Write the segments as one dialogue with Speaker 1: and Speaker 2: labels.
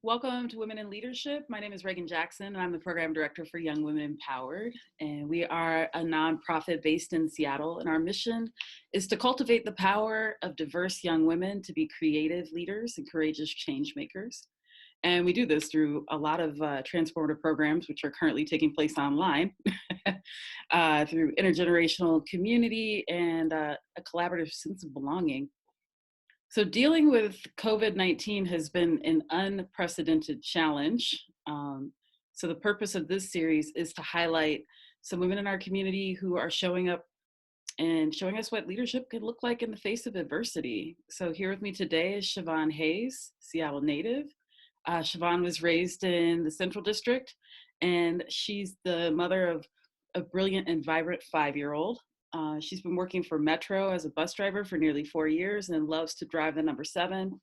Speaker 1: Welcome to Women in Leadership. My name is Reagan Jackson, and I'm the Program Director for Young Women Empowered. And we are a nonprofit based in Seattle. And our mission is to cultivate the power of diverse young women to be creative leaders and courageous change makers. And we do this through a lot of transformative programs, which are currently taking place online, through intergenerational community and a collaborative sense of belonging. So dealing with COVID-19 has been an unprecedented challenge. So the purpose of this series is to highlight some women in our community who are showing up and showing us what leadership can look like in the face of adversity. So here with me today is Shavon Hayes, Seattle native. Shavon was raised in the Central District, and she's the mother of a brilliant and vibrant 5-year-old. She's been working for Metro as a bus driver for nearly 4 years and loves to drive the number 7.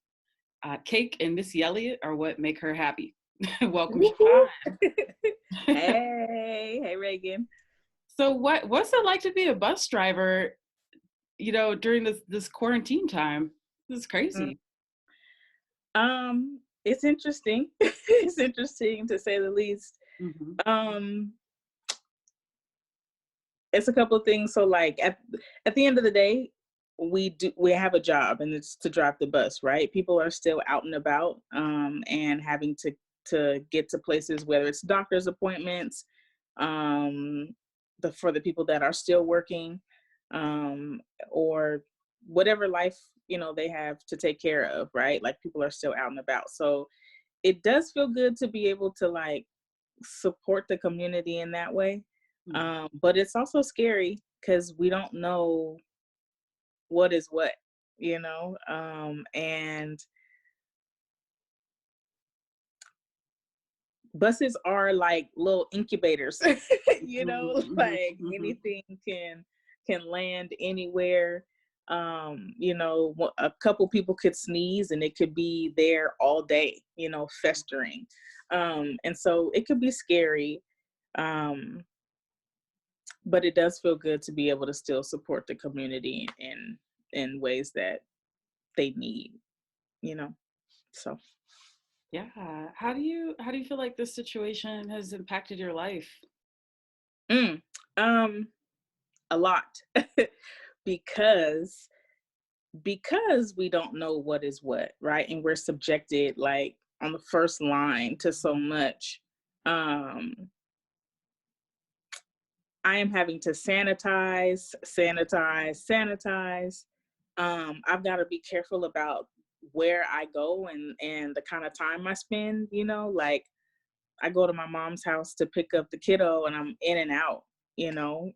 Speaker 1: Cake and Missy Elliot are what make her happy. Welcome,
Speaker 2: Woohoo.
Speaker 1: Shavon.
Speaker 2: Hey Reagan.
Speaker 1: So what's it like to be a bus driver, during this quarantine time? This is
Speaker 2: Mm,
Speaker 1: crazy.
Speaker 2: it's interesting. It's interesting to say the least.
Speaker 1: Hmm.
Speaker 2: Um, it's a couple of things. So like at the end of the day, we have a job and it's to drive the bus, right? People are still out and about, and having to get to places, whether it's doctor's appointments, um, for the people that are still working, um, or whatever life, they have to take care of, right? Like people are still out and about. So it does feel good to be able to like support the community in that way. But it's also scary because we don't know what is what, and buses are like little incubators,
Speaker 1: Hmm.
Speaker 2: like
Speaker 1: Hmm.
Speaker 2: anything can land anywhere. A couple people could sneeze and it could be there all day, festering. And so it could be scary. Um, but it does feel good to be able to still support the community in ways that they need, you know. So
Speaker 1: Yeah. How do you feel like this situation has impacted your life?
Speaker 2: mm, um a lot. because because we don't know what is what, right? And we're subjected like on the first line to so much. um I am having to sanitize. I've got to be careful about where I go and the kind of time I spend, like I go to my mom's house to pick up the kiddo and I'm in and out, you know.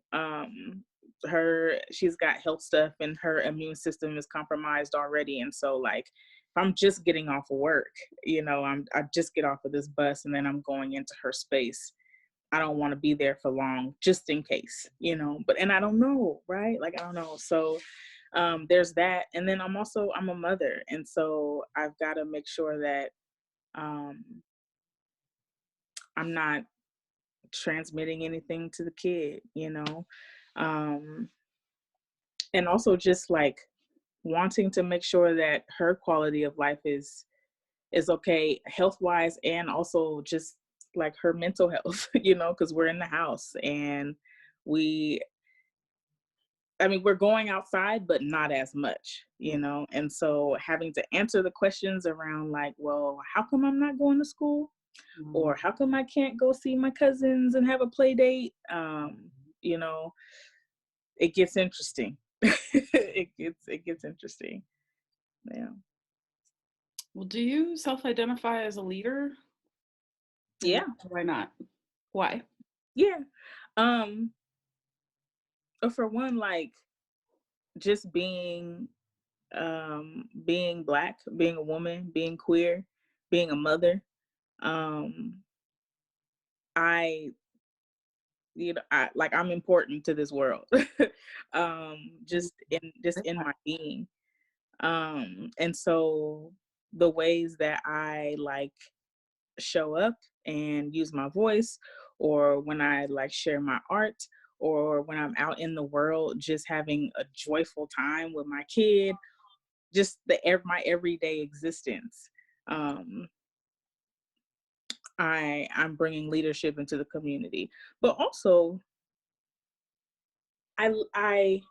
Speaker 2: She's got health stuff and her immune system is compromised already. And so like if I'm just getting off of work, I just get off of this bus and then I'm going into her space. I don't want to be there for long just in case, but and I don't know, right? Like I don't know. So there's that. And then I'm a mother. And so I've got to make sure that um I'm not transmitting anything to the kid, um and also just like wanting to make sure that her quality of life is okay health wise, and also just like her mental health, because we're in the house and we we're going outside but not as much, and so having to answer the questions around like, well, how come I'm not going to school,
Speaker 1: Mhm.
Speaker 2: or how come I can't go see my cousins and have a play date? You know, it gets interesting. it gets interesting. Yeah.
Speaker 1: Well, do you self-identify as a leader? And
Speaker 2: Yeah.
Speaker 1: why not? Why?
Speaker 2: Yeah. Um, for one, like just being black, being a woman, being queer, being a mother. Um, I I'm important to this world. Just in my being. And so the ways that I like show up and use my voice, or when I like share my art, or when I'm out in the world just having a joyful time with my kid, just my everyday existence. Um I'm bringing leadership into the community. But also, I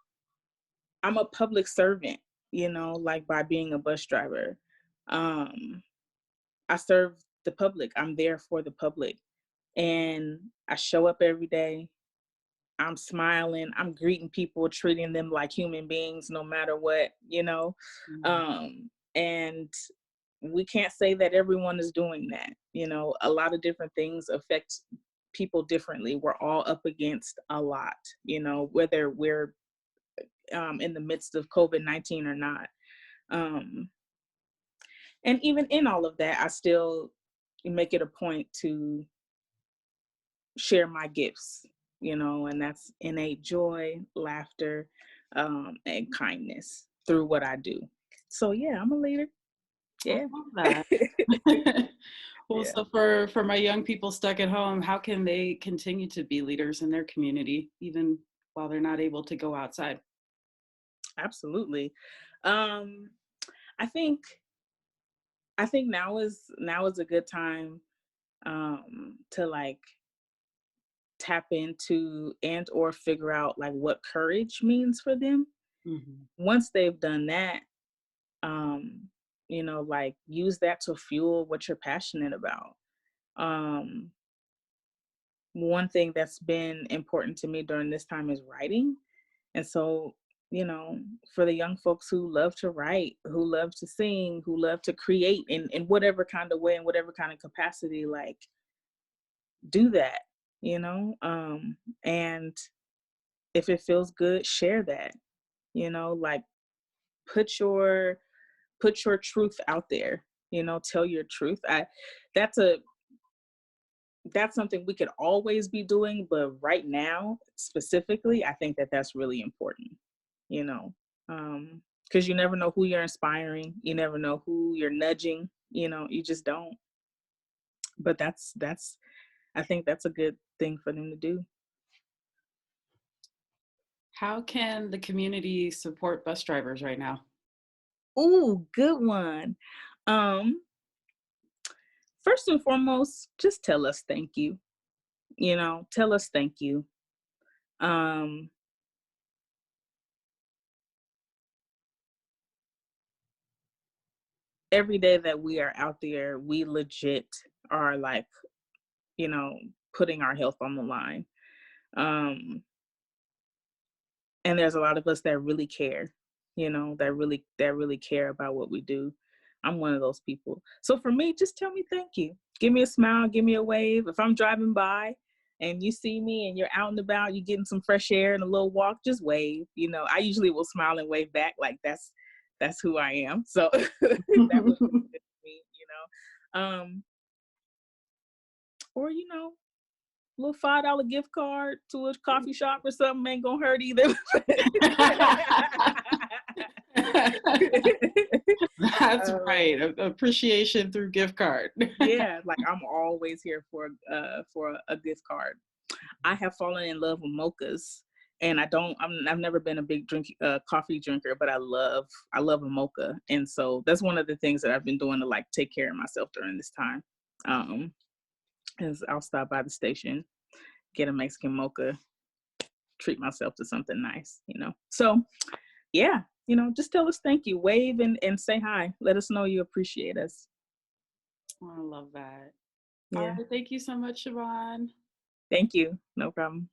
Speaker 2: I'm a public servant, like by being a bus driver. Um, I serve the public. I'm there for the public. And I show up every day. I'm smiling. I'm greeting people, treating them like human beings, no matter what.
Speaker 1: Mhm.
Speaker 2: And we can't say that everyone is doing that. A lot of different things affect people differently. We're all up against a lot, whether we're in the midst of COVID-19 or not. Um, and even in all of that, I still make it a point to share my gifts, and that's innate joy, laughter, and kindness through what I do. So yeah, I'm a leader.
Speaker 1: I
Speaker 2: Yeah.
Speaker 1: love that. Well,
Speaker 2: Yeah,
Speaker 1: so for my young people stuck at home, how can they continue to be leaders in their community, even while they're not able to go outside?
Speaker 2: absolutely. Um, I think now is a good time to like tap into and or figure out like what courage means for them.
Speaker 1: Mhm.
Speaker 2: Once they've done that, um, like use that to fuel what you're passionate about. Um, one thing that's been important to me during this time is writing. And so, you know, for the young folks who love to write, who love to sing, who love to create in whatever kind of way, in whatever kind of capacity, like do that, and if it feels good, share that, like put your put your truth out there, tell your truth. That's a that's something we could always be doing, but right now specifically, I think that that's really important, you know, because you never know who you're inspiring, you never know who you're nudging, you just don't. But that's I think that's a good thing for them to do.
Speaker 1: How can the community support bus drivers right now?
Speaker 2: Ooh, good one. Um, First and foremost, just tell us thank you. Tell us thank you. Um, every day that we are out there, we legit are like, you know, putting our health on the line. Um, and there's a lot of us that really care, that really care about what we do. I'm one of those people. So for me, just tell me thank you. Give me a smile, give me a wave. If I'm driving by and you see me and you're out and about, you're getting some fresh air and a little walk, just wave. I usually will smile and wave back, like that's who I am. So that was really good for me. Or little $5 gift card to a coffee shop or something ain't gonna hurt either.
Speaker 1: That's
Speaker 2: um,
Speaker 1: right. Appreciation through gift card.
Speaker 2: yeah, like I'm always here for a gift card. I have fallen in love with mochas, and I've never been a big coffee drinker, but I love a mocha, and so that's one of the things that I've been doing to like take care of myself during this time. Um, is I'll stop by the station, get a Mexican mocha, treat myself to something nice. So yeah, just tell us thank you, wave and say hi. Let us know you appreciate us.
Speaker 1: Oh, I love that. All
Speaker 2: Yeah.
Speaker 1: right. Thank you so much, Shavon.
Speaker 2: Thank you. No problem.